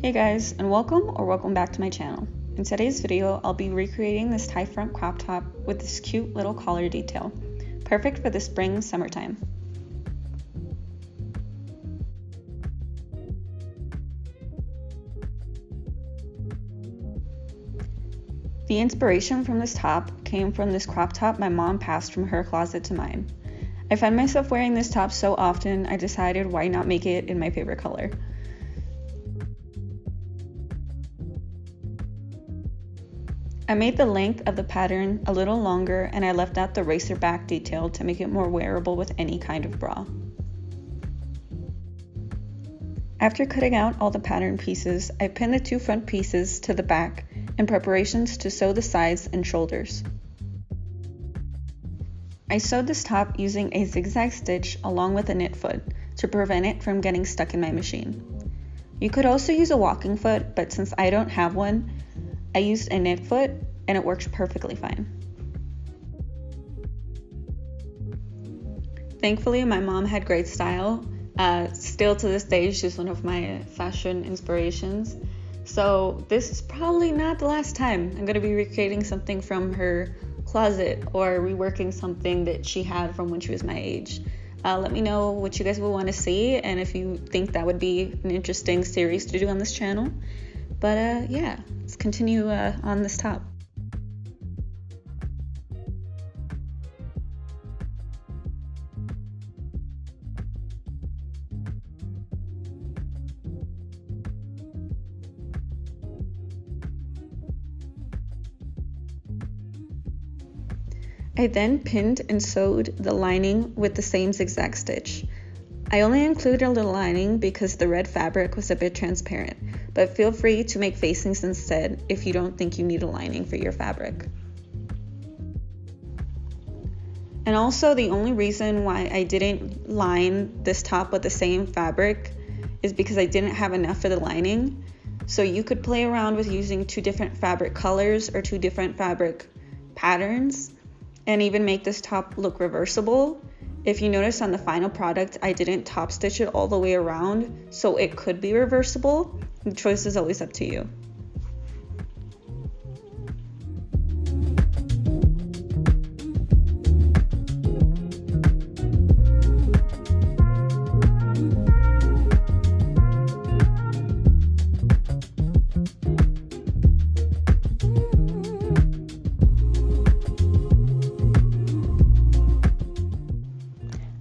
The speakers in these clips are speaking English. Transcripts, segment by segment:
Hey guys, and welcome back to my channel. In today's video, I'll be recreating this tie front crop top with this cute little collar detail. Perfect for the spring summertime. The inspiration from this top came from this crop top my mom passed from her closet to mine. I find myself wearing this top so often, I decided why not make it in my favorite color. I made the length of the pattern a little longer and I left out the racer back detail to make it more wearable with any kind of bra. After cutting out all the pattern pieces, I pinned the two front pieces to the back in preparations to sew the sides and shoulders. I sewed this top using a zigzag stitch along with a knit foot to prevent it from getting stuck in my machine. You could also use a walking foot, but since I don't have one, I used a knit foot and it works perfectly fine. Thankfully, my mom had great style. Still to this day, she's one of my fashion inspirations. So this is probably not the last time I'm gonna be recreating something from her closet or reworking something that she had from when she was my age. Let me know what you guys would want to see and if you think that would be an interesting series to do on this channel. But yeah, let's continue on this top. I then pinned and sewed the lining with the same zigzag stitch. I only included the lining because the red fabric was a bit transparent, but feel free to make facings instead if you don't think you need a lining for your fabric. And also, the only reason why I didn't line this top with the same fabric is because I didn't have enough for the lining. So you could play around with using two different fabric colors or two different fabric patterns and even make this top look reversible. If you notice on the final product, I didn't top stitch it all the way around, so it could be reversible. The choice is always up to you.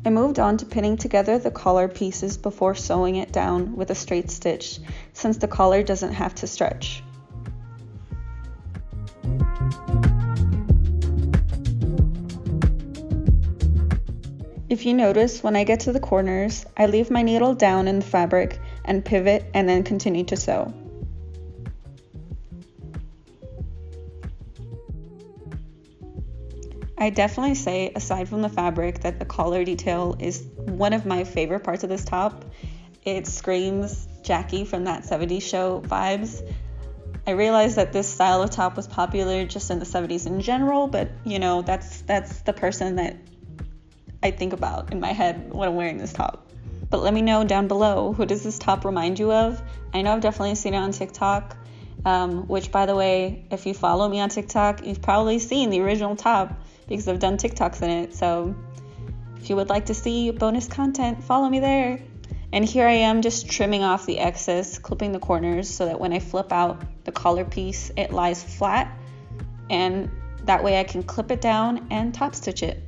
I moved on to pinning together the collar pieces before sewing it down with a straight stitch, since the collar doesn't have to stretch. If you notice, when I get to the corners, I leave my needle down in the fabric and pivot and then continue to sew. I definitely say, aside from the fabric, that the collar detail is one of my favorite parts of this top. It screams Jackie from That 70s Show vibes. I realized that this style of top was popular just in the 70s in general, but you know, that's the person that I think about in my head when I'm wearing this top. But let me know down below, who does this top remind you of? I know I've definitely seen it on TikTok, which, by the way, if you follow me on TikTok, you've probably seen the original top because I've done TikToks in it. So if you would like to see bonus content, follow me there. And here I am just trimming off the excess, clipping the corners so that when I flip out the collar piece, it lies flat. And that way I can clip it down and top stitch it.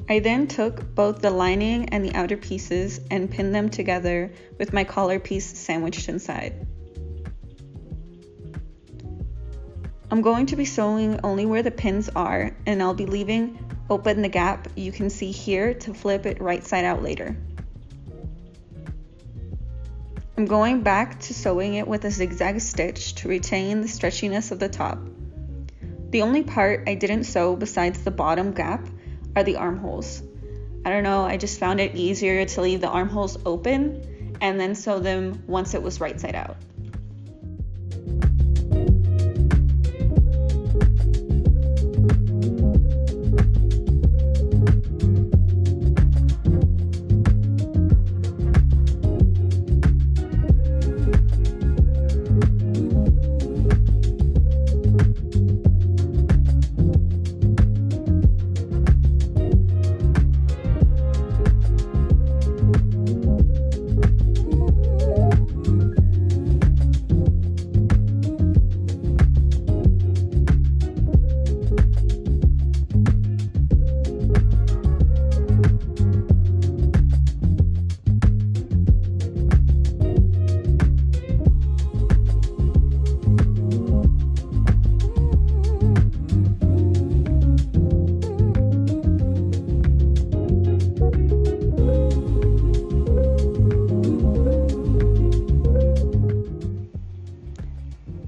I then took both the lining and the outer pieces and pinned them together with my collar piece sandwiched inside. I'm going to be sewing only where the pins are, and I'll be leaving open the gap you can see here to flip it right side out later. I'm going back to sewing it with a zigzag stitch to retain the stretchiness of the top. The only part I didn't sew besides the bottom gap are the armholes. I don't know, I just found it easier to leave the armholes open and then sew them once it was right side out.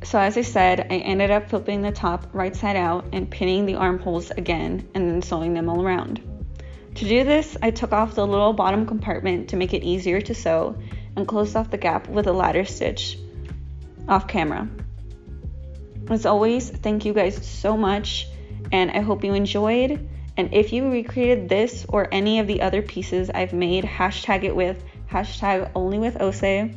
So as I said, I ended up flipping the top right side out and pinning the armholes again and then sewing them all around. To do this, I took off the little bottom compartment to make it easier to sew and closed off the gap with a ladder stitch off camera. As always, thank you guys so much, and I hope you enjoyed. And if you recreated this or any of the other pieces I've made, hashtag it with #onlybyoce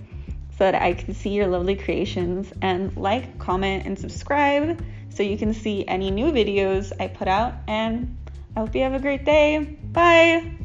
so that I can see your lovely creations, and like, comment, and subscribe so you can see any new videos I put out. And I hope you have a great day. Bye!